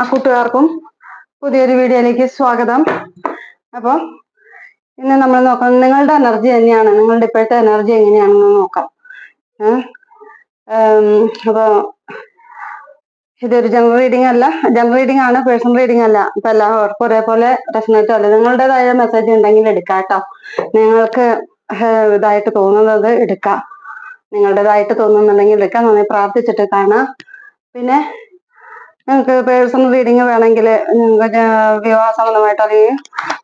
കൂട്ടുകാർക്കും പുതിയൊരു വീഡിയോയിലേക്ക് സ്വാഗതം. അപ്പോൾ ഇന്ന് നമ്മൾ നോക്കാം നിങ്ങളുടെ എനർജി എങ്ങനെയാണ്, നിങ്ങളുടെ ഇപ്പോഴത്തെ എനർജി എങ്ങനെയാണെന്ന് നോക്കാം. അപ്പോൾ ഇതൊരു ജനറൽ റീഡിംഗ് അല്ല, ജനറൽ റീഡിംഗ് ആണ്, പേഴ്സണൽ റീഡിംഗ് അല്ല. ഇപ്പൊ എല്ലാവർക്കും ഒരേപോലെ റെസണേറ്റ് അല്ല. നിങ്ങളുടേതായ മെസ്സേജ് ഉണ്ടെങ്കിൽ എടുക്കാം കേട്ടോ. നിങ്ങൾക്ക് ഇതായിട്ട് തോന്നുന്നത് എടുക്കാം, നിങ്ങളുടേതായിട്ട് തോന്നുന്നുണ്ടെങ്കിൽ എടുക്കാം. നന്നായി പ്രാർത്ഥിച്ചിട്ട് കാണാം. പിന്നെ നിങ്ങൾക്ക് പേഴ്സണൽ റീഡിങ് വേണമെങ്കിൽ നിങ്ങൾക്ക് വിവാഹ സംബന്ധമായിട്ടോ അല്ലെങ്കിൽ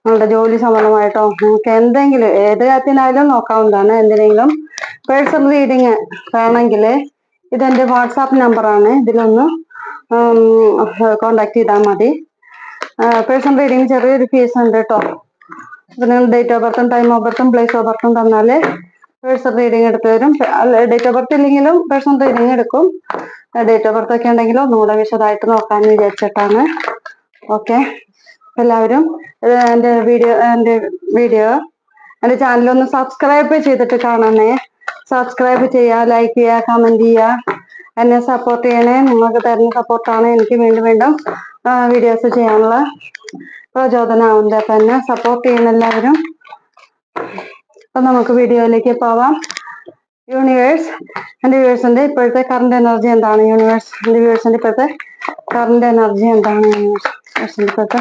നിങ്ങളുടെ ജോലി സംബന്ധമായിട്ടോ നിങ്ങൾക്ക് എന്തെങ്കിലും ഏത് കാര്യത്തിനായാലും നോക്കാവുന്നതാണ്. എന്തിനെങ്കിലും പേഴ്സണൽ റീഡിങ് വേണമെങ്കിൽ ഇതെൻ്റെ വാട്സാപ്പ് നമ്പറാണ്, ഇതിലൊന്ന് കോണ്ടാക്ട് ചെയ്താൽ മതി. പേഴ്സണൽ റീഡിങ് ചെറിയൊരു ഫീസ് ഉണ്ട് കേട്ടോ. ഇപ്പം നിങ്ങൾ ഡേറ്റ് ഓഫ് ബർത്തും ടൈം ഓഫ് ബർത്തും പ്ലേസ് ഓഫ് ബർത്തും തന്നാൽ പേഴ്സണൽ റീഡിങ് എടുത്തു തരും. ഡേറ്റ് ഓഫ് ബർത്ത് ഇല്ലെങ്കിലും പേഴ്സണൽ റീഡിങ് എടുക്കും. ഡേറ്റ് ഓഫ് ബർത്ത് ഒക്കെ ഉണ്ടെങ്കിലും ഒന്നുകൂടെ വിശദമായിട്ട് നോക്കാമെന്ന് വിചാരിച്ചിട്ടാണ്. ഓക്കെ, എല്ലാവരും എൻ്റെ ചാനലൊന്ന് സബ്സ്ക്രൈബ് ചെയ്തിട്ട് കാണണേ. സബ്സ്ക്രൈബ് ചെയ്യുക, ലൈക്ക് ചെയ്യുക, കമൻറ്റ് ചെയ്യുക, എന്നെ സപ്പോർട്ട് ചെയ്യണേ. നിങ്ങൾക്ക് തരുന്ന സപ്പോർട്ടാണ് എനിക്ക് വീണ്ടും വീണ്ടും വീഡിയോസ് ചെയ്യാനുള്ള പ്രചോദനമാവുന്നത്. അപ്പം എന്നെ സപ്പോർട്ട് ചെയ്യുന്ന എല്ലാവരും. അപ്പം നമുക്ക് വീഡിയോയിലേക്ക് പോവാം. യൂണിവേഴ്സ് എൻ്റെ വ്യൂവേഴ്സിൻ്റെ ഇപ്പോഴത്തെ കറണ്ട് എനർജി എന്താണ്? യൂണിവേഴ്സ് എൻ്റെ വ്യൂവേഴ്സിൻ്റെ ഇപ്പോഴത്തെ കറണ്ട് എനർജി എന്താണ്? യൂണിവേഴ്സിൻ്റെ ഇപ്പോഴത്തെ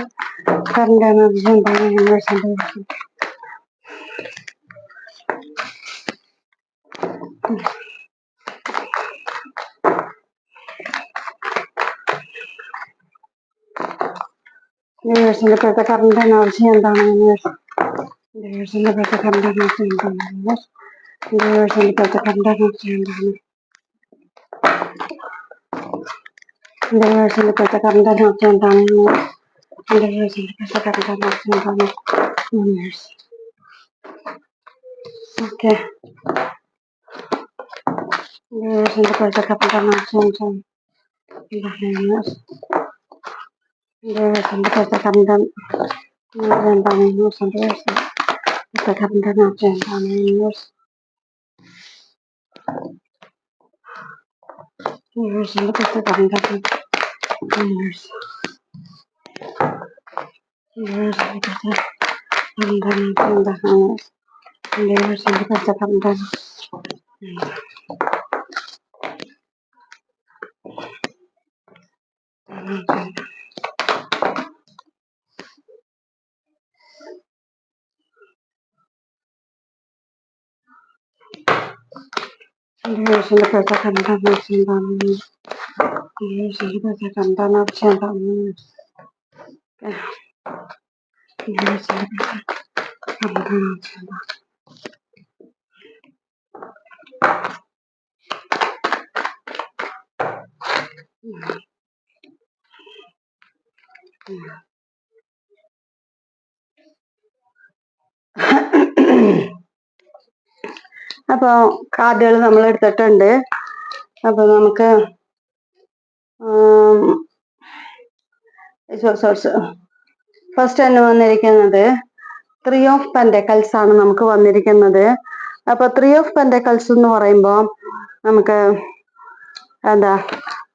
കറണ്ട് എനർജി എന്താണ്? യൂണിവേഴ്സിൻ്റെ യൂണിവേഴ്സിൻ്റെ ഇപ്പോഴത്തെ കറണ്ട് എനർജി എന്താണ്? യൂണിവേഴ്സിൻ്റെ ഇപ്പോഴത്തെ കറണ്ട് എനർജി എന്താണ്? യൂണിവേഴ്സിൻ്റെ ഇപ്പോഴത്തെ കറണ്ട് എനർജി എന്താണ്? യൂണിവേഴ്സിൻ്റെ ഇപ്പോഴത്തെ കറണ്ട് എനർജി എന്താണ്? യൂണിവേഴ്സിൻ്റെ ഇപ്പോഴത്തെ കറണ്ട് എനർജി എന്താണ്? യൂണിവേഴ്സ്. ഓക്കെ, യൂണിവേഴ്സിൻ്റെ ഇപ്പോഴത്തെ കറണ്ട് എനർജി എന്താണ്? യൂണിവേഴ്സ്. യൂണിവേഴ്സിൻ്റെ ഇപ്പോഴത്തെ കറണ്ട് എനർജി എന്താണ്? യൂണിവേഴ്സിൻ്റെ ഇപ്പോഴത്തെ കറണ്ട് എനർജി എന്താണ്? യൂണിവേഴ്സ്. യൂണിവേഴ്സിൻ്റെ ഇപ്പോഴത്തെ കറണ്ട് എനർജി. യൂണിവേഴ്സ്. യൂണിവേഴ്സിൻ്റെ ഇപ്പോഴത്തെ കറണ്ട് എനർജി എന്താണ്? യൂണിവേഴ്സിൻ്റെ ഇപ്പോഴത്തെ കറണ്ട് എനർജി. യൂണിവേഴ്സിൻ്റെ ഇപ്പോഴത്തെ കറണ്ട് എനർജി എന്താണ്? യൂണിവേഴ്സിൻ്റെ ഇപ്പോഴത്തെ കറണ്ട് എനർജി എന്താണ്? യൂണിവേഴ്സിൻ്റെ ഇപ്പോഴത്തെ കറണ്ട് എനർജി എന്താണ്? അപ്പോൾ കാർഡുകൾ നമ്മൾ എടുത്തിട്ടുണ്ട്. അപ്പോൾ നമുക്ക് ഫസ്റ്റ് തന്നെ വന്നിരിക്കുന്നത് 3 ഓഫ് പെന്റക്കിൾസ് ആണ് നമുക്ക് വന്നിരിക്കുന്നത്. അപ്പോൾ 3 ഓഫ് പെന്റക്കിൾസ് എന്ന് പറയുമ്പോൾ നമുക്ക് എന്താ,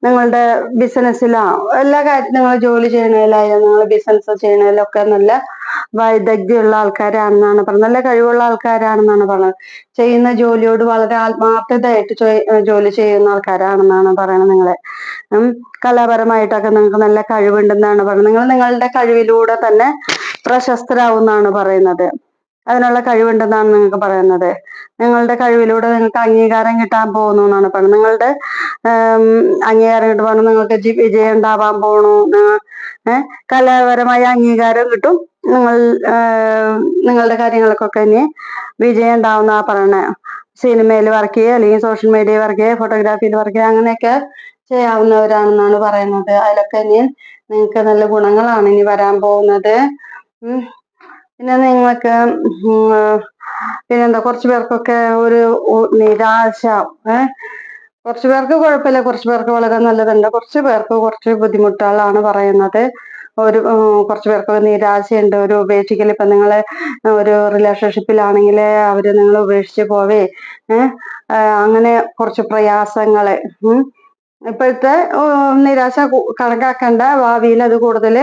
നിങ്ങളുടെ ബിസിനസ്സിലോ എല്ലാ കാര്യത്തിലും നിങ്ങൾ ജോലി ചെയ്യണതിലായാലും നിങ്ങൾ ബിസിനസ് ചെയ്യണതിലൊക്കെ നല്ല വൈദഗ്ധ്യമുള്ള ആൾക്കാരാണെന്നാണ് പറഞ്ഞത്. നല്ല കഴിവുള്ള ആൾക്കാരാണെന്നാണ് പറഞ്ഞത്. ചെയ്യുന്ന ജോലിയോട് വളരെ ആത്മാർത്ഥതയായിട്ട് ജോലി ചെയ്യുന്ന ആൾക്കാരാണെന്നാണ് പറയുന്നത്. നിങ്ങളെ കലാപരമായിട്ടൊക്കെ നിങ്ങൾക്ക് നല്ല കഴിവുണ്ടെന്നാണ് പറയുന്നത്. നിങ്ങൾ നിങ്ങളുടെ കഴിവിലൂടെ തന്നെ പ്രശസ്തരാകുമെന്നാണ് പറയുന്നത്. അതിനുള്ള കഴിവുണ്ടെന്നാണ് നിങ്ങൾക്ക് പറയുന്നത്. നിങ്ങളുടെ കഴിവിലൂടെ നിങ്ങൾക്ക് അംഗീകാരം കിട്ടാൻ പോകുന്നു എന്നാണ് പറയുന്നത്. നിങ്ങളുടെ അംഗീകാരം കിട്ടുമ്പോൾ നിങ്ങൾക്ക് വിജയം ഉണ്ടാവാൻ പോണു. കലാപരമായ അംഗീകാരം കിട്ടും. നിങ്ങളുടെ കാര്യങ്ങൾക്കൊക്കെ ഇനി വിജയം ഉണ്ടാവുന്ന പറയണേ. സിനിമയിൽ വർക്ക് ചെയ്യുക, അല്ലെങ്കിൽ സോഷ്യൽ മീഡിയയിൽ വർക്ക് ചെയ്യുക, ഫോട്ടോഗ്രാഫിയിൽ വർക്ക് ചെയ്യുക, അങ്ങനെയൊക്കെ ചെയ്യാവുന്നവരാണെന്നാണ് പറയുന്നത്. അതിലൊക്കെ ഇനി നിങ്ങൾക്ക് നല്ല ഗുണങ്ങളാണ് ഇനി വരാൻ പോകുന്നത്. പിന്നെ നിങ്ങൾക്ക് പിന്നെന്താ, കുറച്ചു പേർക്കൊക്കെ ഒരു നിരാശ, കുറച്ചു പേർക്ക് കുഴപ്പമില്ല, കുറച്ചു പേർക്ക് വളരെ നല്ലതുണ്ട്, കുറച്ചു പേർക്ക് കുറച്ച് ബുദ്ധിമുട്ടുകളാണ് പറയുന്നത്. കുറച്ചു പേർക്ക് നിരാശയുണ്ട്, ഒരു ഉപേക്ഷിക്കൽ. ഇപ്പൊ നിങ്ങള് ഒരു റിലേഷൻഷിപ്പിലാണെങ്കിൽ അവര് നിങ്ങൾ ഉപേക്ഷിച്ച് പോവേ അങ്ങനെ കുറച്ച് പ്രയാസങ്ങള്. ഇപ്പോഴത്തെ നിരാശ കണക്കാക്കേണ്ട, ഭാവിയിൽ അത് കൂടുതൽ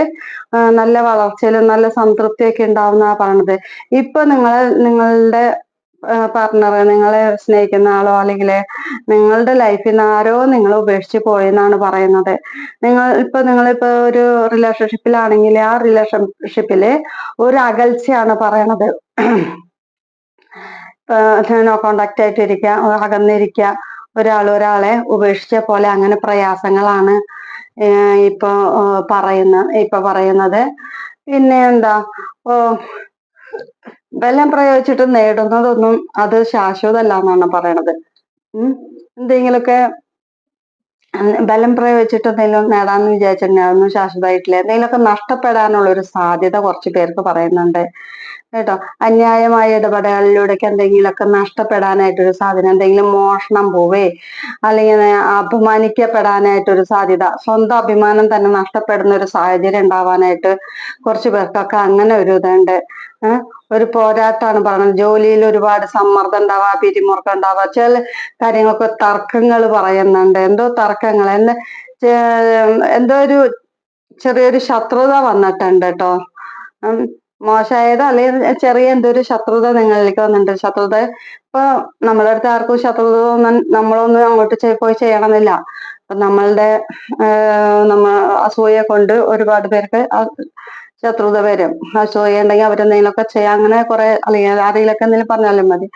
നല്ല വളർച്ചയിലും നല്ല സംതൃപ്തിയൊക്കെ ഉണ്ടാവുന്ന പറയണത്. ഇപ്പൊ നിങ്ങളുടെ പാർട്ട്ണറെ, നിങ്ങളെ സ്നേഹിക്കുന്ന ആളോ അല്ലെങ്കിൽ നിങ്ങളുടെ ലൈഫിൽ നിന്ന് ആരോ നിങ്ങളെ ഉപേക്ഷിച്ച് പോയെന്നാണ് പറയുന്നത്. നിങ്ങളിപ്പോ ഒരു റിലേഷൻഷിപ്പിലാണെങ്കിൽ ആ റിലേഷൻഷിപ്പില് ഒരു അകൽച്ചയാണ് പറയണത്. നോ കോണ്ടാക്ട് ആയിട്ടിരിക്കുക, അകന്നിരിക്കുക, ഒരാളെ ഉപേക്ഷിച്ച പോലെ അങ്ങനെ പ്രയാസങ്ങളാണ് ഇപ്പൊ പറയുന്നത്. പിന്നെ എന്താ, ബലം പ്രയോഗിച്ചിട്ട് നേടുന്നതൊന്നും അത് ശാശ്വതമല്ല എന്നാണ് പറയണത്. എന്തെങ്കിലുമൊക്കെ ബലം പ്രയോഗിച്ചിട്ട് എന്തെങ്കിലും നേടാന്ന് വിചാരിച്ചിട്ടുണ്ടെങ്കിൽ അതൊന്നും ശാശ്വതമായിട്ടില്ല. എന്തെങ്കിലുമൊക്കെ നഷ്ടപ്പെടാനുള്ള ഒരു സാധ്യത കുറച്ച് പേർക്ക് പറയുന്നുണ്ട് കേട്ടോ. അന്യായമായ ഇടപെടലുകളിലൂടെയൊക്കെ എന്തെങ്കിലുമൊക്കെ നഷ്ടപ്പെടാനായിട്ടൊരു സാധ്യത, എന്തെങ്കിലും മോഷണം പോവേ അല്ലെങ്കിൽ അപമാനിക്കപ്പെടാനായിട്ടൊരു സാധ്യത, സ്വന്തം അഭിമാനം തന്നെ നഷ്ടപ്പെടുന്ന ഒരു സാഹചര്യം ഉണ്ടാവാനായിട്ട് കുറച്ച് പേർക്കൊക്കെ അങ്ങനെ ഒരു ഇതുണ്ട്. ഒരു പോരാട്ടമാണ് പറയുന്നത്. ജോലിയിൽ ഒരുപാട് സമ്മർദ്ദം ഉണ്ടാവുക, പിരിമുറുക്കം ഉണ്ടാവുക, ചില കാര്യങ്ങളൊക്കെ തർക്കങ്ങൾ പറയുന്നുണ്ട്. എന്തോ തർക്കങ്ങൾ, എന്തോ ഒരു ചെറിയൊരു ശത്രുത വന്നിട്ടുണ്ട് കേട്ടോ. മോശമായതോ അല്ലെങ്കിൽ ചെറിയ എന്തോ ഒരു ശത്രുത നിങ്ങളിലേക്ക് വന്നിട്ടുണ്ട്. ശത്രുത ഇപ്പൊ നമ്മളുടെ അടുത്ത് ആർക്കും ശത്രുത നമ്മളൊന്നും അങ്ങോട്ട് പോയി ചെയ്യണമെന്നില്ല. അപ്പൊ നമ്മളുടെ അസൂയ കൊണ്ട് ഒരുപാട് പേർക്ക് ശത്രുത വരും. അസൂയ ഉണ്ടെങ്കിൽ അവരെന്തെങ്കിലുമൊക്കെ ചെയ്യാം, അങ്ങനെ കുറെ, അല്ലെങ്കിൽ ആരെങ്കിലൊക്കെ എന്തെങ്കിലും പറഞ്ഞാലും മതി.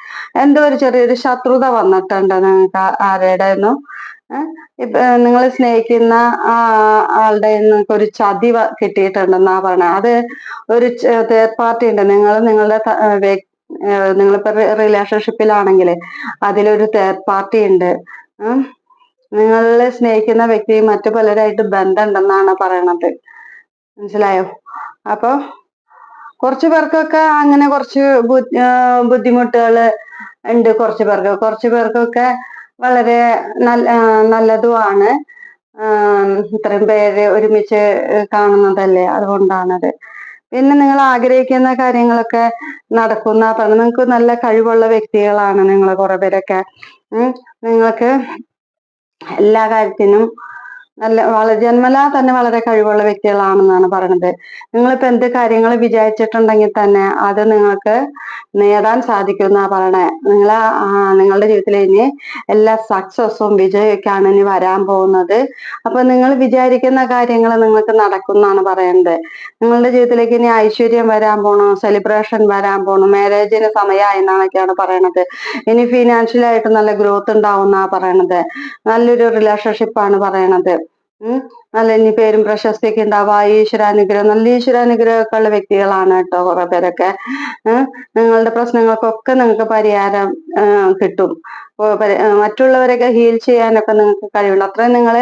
എന്തോ ഒരു ചെറിയൊരു ശത്രുത വന്നിട്ടുണ്ട് നിങ്ങൾക്ക് ആരുടെ ഒന്നും. ഇപ്പൊ നിങ്ങൾ സ്നേഹിക്കുന്ന ആളുടെ നിങ്ങൾക്ക് ഒരു ചതി കിട്ടിയിട്ടുണ്ടെന്നാ പറഞ്ഞത്. അത് ഒരു തേർഡ് പാർട്ടി ഉണ്ട്. നിങ്ങളിപ്പോ റിലേഷൻഷിപ്പിലാണെങ്കിൽ അതിലൊരു തേർഡ് പാർട്ടി ഉണ്ട്. നിങ്ങളെ സ്നേഹിക്കുന്ന വ്യക്തി മറ്റു പലരായിട്ട് ബന്ധമുണ്ടെന്നാണ് പറയണത്. മനസ്സിലായോ? അപ്പൊ കുറച്ചു പേർക്കൊക്കെ അങ്ങനെ കുറച്ച് ബുദ്ധിമുട്ടുകൾ ഉണ്ട്. കുറച്ചു പേർക്കൊക്കെ വളരെ നല്ലതുമാണ്. ഇത്രയും പേര് ഒരുമിച്ച് കാണുന്നതല്ലേ, അതുകൊണ്ടാണത്. പിന്നെ നിങ്ങൾ ആഗ്രഹിക്കുന്ന കാര്യങ്ങളൊക്കെ നടക്കുന്ന പറഞ്ഞു. നിങ്ങൾക്ക് നല്ല കഴിവുള്ള വ്യക്തികളാണ് നിങ്ങൾ കുറെ പേരൊക്കെ. നിങ്ങൾക്ക് എല്ലാ കാര്യത്തിനും ജന്മലാ തന്നെ വളരെ കഴിവുള്ള വ്യക്തികളാണെന്നാണ് പറയുന്നത്. നിങ്ങളിപ്പോ എന്ത് കാര്യങ്ങൾ വിചാരിച്ചിട്ടുണ്ടെങ്കിൽ തന്നെ അത് നിങ്ങൾക്ക് നേടാൻ സാധിക്കും എന്നാ പറയണേ. നിങ്ങളുടെ ജീവിതത്തിൽ ഇനി എല്ലാ സക്സസ്സും വിജയമൊക്കെയാണ് ഇനി വരാൻ പോകുന്നത്. അപ്പൊ നിങ്ങൾ വിചാരിക്കുന്ന കാര്യങ്ങൾ നിങ്ങൾക്ക് നടക്കും എന്നാണ് പറയുന്നത്. നിങ്ങളുടെ ജീവിതത്തിലേക്ക് ഇനി ഐശ്വര്യം വരാൻ പോണു, സെലിബ്രേഷൻ വരാൻ പോണു, മാരേജിന് സമയമായി എന്നാണൊക്കെയാണ് പറയണത്. ഇനി ഫിനാൻഷ്യലായിട്ട് നല്ല ഗ്രോത്ത് ഉണ്ടാവും എന്നാ പറയണത്. നല്ലൊരു റിലേഷൻഷിപ്പാണ് പറയണത്. നല്ല ഇനി പേരും പ്രശസ്തിയൊക്കെ ഉണ്ടാവുക, ഈശ്വരാനുഗ്രഹം, നല്ല ഈശ്വരാനുഗ്രഹമൊക്കെ ഉള്ള വ്യക്തികളാണ് കേട്ടോ കുറെ പേരൊക്കെ. നിങ്ങളുടെ പ്രശ്നങ്ങൾക്കൊക്കെ നിങ്ങൾക്ക് പരിഹാരം കിട്ടും. മറ്റുള്ളവരൊക്കെ ഹീൽ ചെയ്യാനൊക്കെ നിങ്ങൾക്ക് കഴിവുണ്ട്. അത്രയും നിങ്ങൾ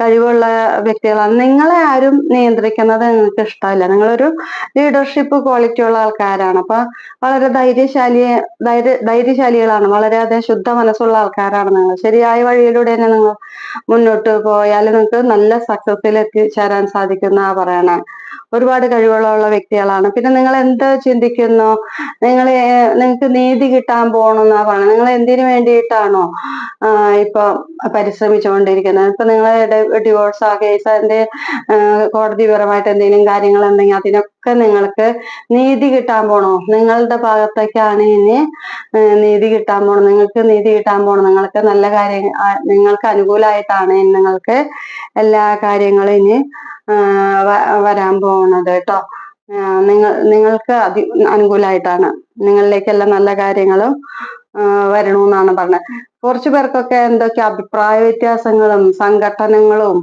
കഴിവുള്ള വ്യക്തികളാണ്. നിങ്ങളെ ആരും നിയന്ത്രിക്കുന്നത് നിങ്ങൾക്ക് ഇഷ്ടമല്ല. നിങ്ങളൊരു ലീഡർഷിപ്പ് ക്വാളിറ്റി ഉള്ള ആൾക്കാരാണ്. അപ്പൊ വളരെ ധൈര്യശാലികളാണ്. വളരെയധികം ശുദ്ധ മനസ്സുള്ള ആൾക്കാരാണ് നിങ്ങൾ. ശരിയായ വഴിയിലൂടെ തന്നെ നിങ്ങൾ മുന്നോട്ട് പോയാൽ നിങ്ങൾക്ക് നല്ല സക്സസ്സിൽ എത്തിച്ചേരാൻ സാധിക്കുന്ന പറയണേ. ഒരുപാട് കഴിവുള്ള വ്യക്തികളാണ്. പിന്നെ നിങ്ങൾ എന്ത് ചിന്തിക്കുന്നു, നിങ്ങൾക്ക് നീതി കിട്ടാൻ പോകണമെന്നാ പറയുന്നത്. നിങ്ങൾ എന്തിനു വേണ്ടിയിട്ടാണോ ഇപ്പൊ പരിശ്രമിച്ചുകൊണ്ടിരിക്കുന്നത്? ഇപ്പൊ നിങ്ങളെ ഡിവോഴ്സ് ആ കേസ്, അതിന്റെ കോടതിപരമായിട്ട് എന്തെങ്കിലും കാര്യങ്ങൾ ഉണ്ടെങ്കിൽ അതിനൊക്കെ നിങ്ങൾക്ക് നീതി കിട്ടാൻ പോണോ? നിങ്ങളുടെ ഭാഗത്തേക്കാണ് ഇനി നീതി കിട്ടാൻ പോണം. നിങ്ങൾക്ക് നീതി കിട്ടാൻ പോണം. നിങ്ങൾക്ക് നല്ല കാര്യങ്ങൾ, നിങ്ങൾക്ക് അനുകൂലമായിട്ടാണ് നിങ്ങൾക്ക് എല്ലാ കാര്യങ്ങളും ഇനി വരാൻ പോകുന്നത് കേട്ടോ. നിങ്ങൾക്ക് അനുകൂലമായിട്ടാണ്, നിങ്ങളിലേക്കെല്ലാം നല്ല കാര്യങ്ങളും വരണമെന്നാണ് പറഞ്ഞത്. കുറച്ചു പേർക്കൊക്കെ എന്തൊക്കെ അഭിപ്രായ വ്യത്യാസങ്ങളും സംഘടനകളും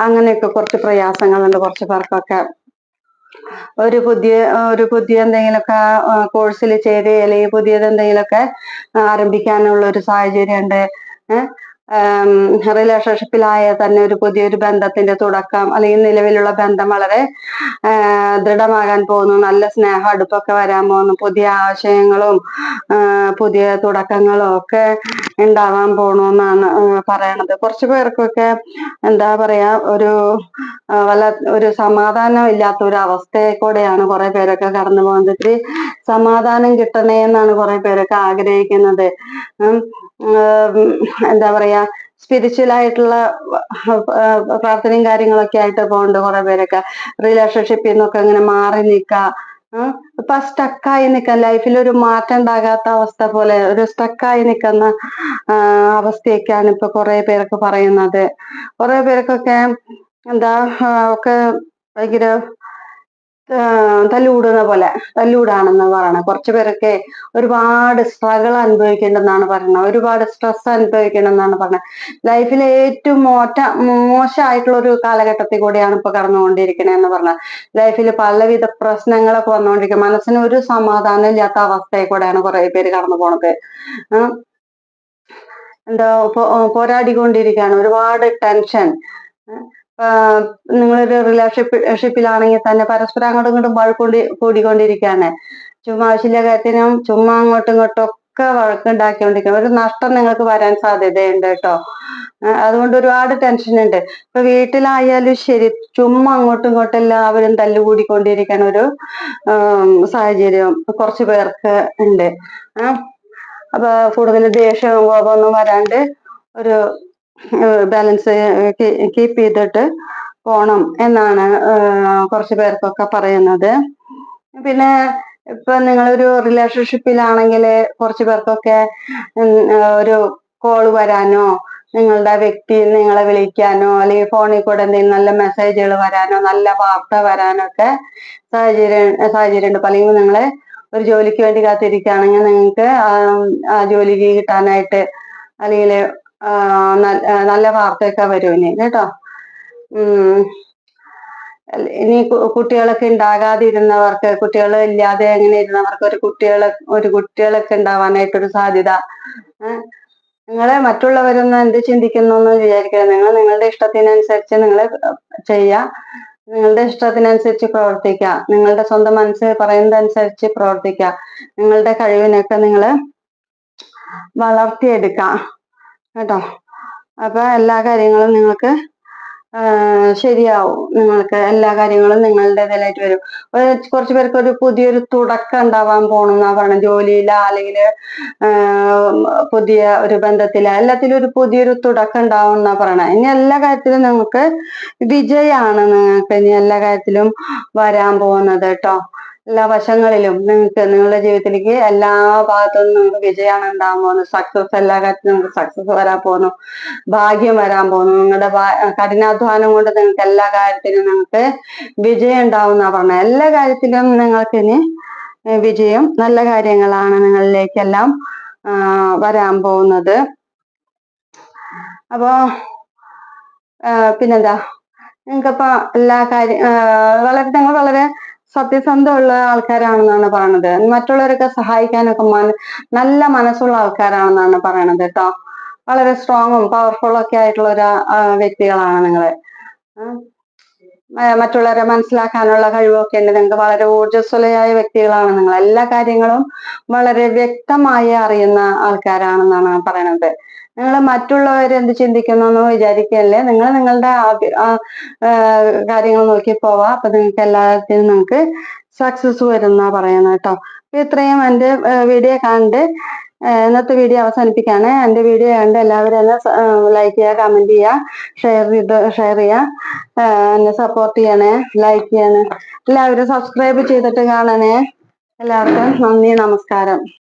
അങ്ങനെയൊക്കെ കുറച്ച് പ്രയാസങ്ങളുണ്ട് കുറച്ചു പേർക്കൊക്കെ. ഒരു പുതിയ എന്തെങ്കിലുമൊക്കെ കോഴ്സിൽ ചേരുക അല്ലെങ്കിൽ പുതിയത് എന്തെങ്കിലുമൊക്കെ ആരംഭിക്കാനുള്ള ഒരു സാഹചര്യം ഉണ്ട്. റിലേഷൻഷിപ്പിലായ തന്നെ ഒരു പുതിയൊരു ബന്ധത്തിന്റെ തുടക്കം, അല്ലെങ്കിൽ നിലവിലുള്ള ബന്ധം വളരെ ദൃഢമാകാൻ പോകുന്നു. നല്ല സ്നേഹം അടുപ്പൊക്കെ വരാൻ പോകുന്നു. പുതിയ ആശയങ്ങളും പുതിയ തുടക്കങ്ങളും ഒക്കെ ഉണ്ടാവാൻ പോണെന്നാണ് പറയണത്. കുറച്ചു പേർക്കൊക്കെ എന്താ പറയാ, ഒരു സമാധാനം ഇല്ലാത്ത ഒരു അവസ്ഥയെ കൂടെയാണ് കുറെ പേരൊക്കെ കടന്നു പോകുന്നത്. ഇത്തിരി സമാധാനം കിട്ടണേ എന്നാണ് കുറെ പേരൊക്കെ ആഗ്രഹിക്കുന്നത്. എന്താ പറയാ, സ്പിരിച്വൽ ആയിട്ടുള്ള പ്രാർത്ഥനയും കാര്യങ്ങളൊക്കെ ആയിട്ട് പോകുന്നുണ്ട് കുറെ പേരൊക്കെ. റിലേഷൻഷിപ്പിൽ നിന്നൊക്കെ ഇങ്ങനെ മാറി നിൽക്കുക, ഇപ്പൊ സ്റ്റക്കായി നിൽക്കാൻ, ലൈഫിൽ ഒരു മാറ്റം ഉണ്ടാകാത്ത അവസ്ഥ പോലെ ഒരു സ്റ്റക്കായി നിൽക്കുന്ന അവസ്ഥയൊക്കെയാണ് ഇപ്പൊ കുറെ പേരൊക്കെ പറയുന്നത്. കുറെ പേർക്കൊക്കെ എന്താ ഒക്കെ ഭയങ്കര തല്ലുകൂടുന്ന പോലെ തല്ലുകൂടാണെന്ന് പറയണം. കുറച്ചു പേരൊക്കെ ഒരുപാട് സ്ട്രഗിൾ അനുഭവിക്കേണ്ടെന്നാണ് പറയുന്നത്, ഒരുപാട് സ്ട്രെസ് അനുഭവിക്കണമെന്നാണ് പറഞ്ഞത്. ലൈഫിലെ ഏറ്റവും മോശമായിട്ടുള്ള ഒരു കാലഘട്ടത്തിൽ കൂടെയാണ് ഇപ്പൊ കടന്നുകൊണ്ടിരിക്കണേന്ന് പറഞ്ഞത്. ലൈഫിൽ പലവിധ പ്രശ്നങ്ങളൊക്കെ വന്നുകൊണ്ടിരിക്കും, മനസ്സിന് ഒരു സമാധാനം ഇല്ലാത്ത അവസ്ഥയിൽ കൂടെയാണ് കുറെ പേര് കടന്നു പോണത്. എന്താ പോരാടിക്കൊണ്ടിരിക്കുകയാണ്, ഒരുപാട് ടെൻഷൻ. നിങ്ങളൊരു റിലേഷൻഷിപ്പിലാണെങ്കിൽ തന്നെ പരസ്പരം അങ്ങോട്ടും ഇങ്ങോട്ടും കൂടിക്കൊണ്ടിരിക്കുകയാണ്. ചുമ്മാ ആവശ്യമില്ല കാര്യത്തിനും ചുമ്മാ അങ്ങോട്ടും ഇങ്ങോട്ടും ഒക്കെ വഴക്കുണ്ടാക്കിക്കൊണ്ടിരിക്കുക. ഒരു നഷ്ടം നിങ്ങൾക്ക് വരാൻ സാധ്യതയുണ്ട് കേട്ടോ. അതുകൊണ്ട് ഒരുപാട് ടെൻഷൻ ഉണ്ട്. ഇപ്പൊ വീട്ടിലായാലും ശരി, ചുമ്മാ അങ്ങോട്ടും ഇങ്ങോട്ടും എല്ലാവരും തല്ലുകൂടിക്കൊണ്ടിരിക്കണ ഒരു സാഹചര്യം കുറച്ചു പേർക്ക് ഉണ്ട്. അപ്പൊ കൂടുതൽ ദേഷ്യവും കോപമൊന്നും വരാണ്ട് ഒരു ബാലൻസ് കീപ്പ് ചെയ്തിട്ട് പോണം എന്നാണ് കുറച്ചു പേർക്കൊക്കെ പറയുന്നത്. പിന്നെ ഇപ്പൊ നിങ്ങളൊരു റിലേഷൻഷിപ്പിലാണെങ്കിൽ കുറച്ചു പേർക്കൊക്കെ ഒരു കോള് വരാനോ, നിങ്ങളുടെ വ്യക്തി നിങ്ങളെ വിളിക്കാനോ, അല്ലെങ്കിൽ ഫോണിൽ കൂടെ എന്തെങ്കിലും നല്ല മെസ്സേജുകൾ വരാനോ, നല്ല വാർത്ത വരാനോ ഒക്കെ സാഹചര്യമുണ്ട്. അല്ലെങ്കിൽ നിങ്ങളെ ഒരു ജോലിക്ക് വേണ്ടി കാത്തിരിക്കുകയാണെങ്കിൽ നിങ്ങൾക്ക് ആ ജോലിക്ക് കിട്ടാനായിട്ട് അല്ലെങ്കിൽ നല്ല വാർത്തയൊക്കെ വരും ഇനി കേട്ടോ. ഇനി കുട്ടികളൊക്കെ ഉണ്ടാകാതിരുന്നവർക്ക്, കുട്ടികൾ ഇല്ലാതെ എങ്ങനെ ഇരുന്നവർക്ക് ഒരു കുട്ടികളൊക്കെ ഉണ്ടാവാനായിട്ടൊരു സാധ്യത. നിങ്ങളെ മറ്റുള്ളവരൊന്നും എന്ത് ചിന്തിക്കുന്നു എന്ന് വിചാരിക്കുക. നിങ്ങൾ നിങ്ങളുടെ ഇഷ്ടത്തിനനുസരിച്ച് നിങ്ങൾ ചെയ്യുക, നിങ്ങളുടെ ഇഷ്ടത്തിനനുസരിച്ച് പ്രവർത്തിക്കുക, നിങ്ങളുടെ സ്വന്തം മനസ്സ് പറയുന്നതനുസരിച്ച് പ്രവർത്തിക്കുക. നിങ്ങളുടെ കഴിവിനൊക്കെ നിങ്ങൾ വളർത്തിയെടുക്കാം കേട്ടോ. അപ്പൊ എല്ലാ കാര്യങ്ങളും നിങ്ങൾക്ക് ശരിയാവും. നിങ്ങൾക്ക് എല്ലാ കാര്യങ്ങളും നിങ്ങളുടേതായിട്ട് വരും. കുറച്ചു പേർക്ക് ഒരു പുതിയൊരു തുടക്കം ഉണ്ടാവാൻ പോണെന്നാ പറയണത്. ജോലിയില അല്ലെങ്കിൽ പുതിയ ഒരു ബന്ധത്തില, എല്ലാത്തിലും ഒരു പുതിയൊരു തുടക്കം ഉണ്ടാവും എന്നാ പറയണത്. ഇനി എല്ലാ കാര്യത്തിലും നിങ്ങൾക്ക് വിജയാണ്, നിങ്ങൾക്ക് ഇനി എല്ലാ കാര്യത്തിലും വരാൻ പോകുന്നത് കേട്ടോ. എല്ലാ വശങ്ങളിലും നിങ്ങൾക്ക് നിങ്ങളുടെ ജീവിതത്തിലേക്ക് എല്ലാ ഭാഗത്തുനിന്നും നിങ്ങൾക്ക് വിജയമാണ് ഉണ്ടാകാൻ പോകുന്നത്. സക്സസ്, എല്ലാ കാര്യത്തിലും നിങ്ങൾക്ക് സക്സസ് വരാൻ പോകുന്നു, ഭാഗ്യം വരാൻ പോകുന്നു. നിങ്ങളുടെ കഠിനാധ്വാനം കൊണ്ട് നിങ്ങൾക്ക് എല്ലാ കാര്യത്തിലും നിങ്ങൾക്ക് വിജയം ഉണ്ടാവുന്ന പറഞ്ഞത്. എല്ലാ കാര്യത്തിലും നിങ്ങൾക്ക് ഇനി വിജയം, നല്ല കാര്യങ്ങളാണ് നിങ്ങളിലേക്കെല്ലാം വരാൻ പോകുന്നത്. അപ്പോ പിന്നെന്താ, നിങ്ങൾക്കപ്പോ എല്ലാ നിങ്ങൾ വളരെ സത്യസന്ധമുള്ള ആൾക്കാരാണെന്നാണ് പറയണത്. മറ്റുള്ളവരൊക്കെ സഹായിക്കാനൊക്കെ നല്ല മനസ്സുള്ള ആൾക്കാരാണെന്നാണ് പറയണത് കേട്ടോ. വളരെ സ്ട്രോങ്ങും പവർഫുള്ളും ഒക്കെ ആയിട്ടുള്ള ഒരു വ്യക്തികളാണ് നിങ്ങള്. മറ്റുള്ളവരെ മനസ്സിലാക്കാനുള്ള കഴിവൊക്കെ ഉണ്ട് നിങ്ങൾക്ക്. വളരെ ഊർജ്ജസ്വലയായ വ്യക്തികളാണ് നിങ്ങൾ. എല്ലാ കാര്യങ്ങളും വളരെ വ്യക്തമായി അറിയുന്ന ആൾക്കാരാണെന്നാണ് പറയണത്. നിങ്ങൾ മറ്റുള്ളവരെന്ത് ചിന്തിക്കുന്നു എന്ന് വിചാരിക്കല്ലേ. നിങ്ങൾ നിങ്ങളുടെ കാര്യങ്ങൾ നോക്കി പോവാ. അപ്പൊ നിങ്ങൾക്ക് എല്ലാത്തിനും നിങ്ങൾക്ക് സക്സസ് വരുന്ന പറയുന്നത് കേട്ടോ. ഇത്രയും എൻ്റെ വീഡിയോ കണ്ട് ഇന്നത്തെ വീഡിയോ അവസാനിപ്പിക്കുകയാണ്. എൻ്റെ വീഡിയോ കണ്ട് എല്ലാവരും എന്നെ ലൈക്ക് ചെയ്യുക, കമന്റ് ചെയ്യുക, ഷെയർ ചെയ്യുക, എന്നെ സപ്പോർട്ട് ചെയ്യണേ, ലൈക്ക് ചെയ്യണേ. എല്ലാവരും സബ്സ്ക്രൈബ് ചെയ്തിട്ട് കാണണേ. എല്ലാവർക്കും നന്ദി, നമസ്കാരം.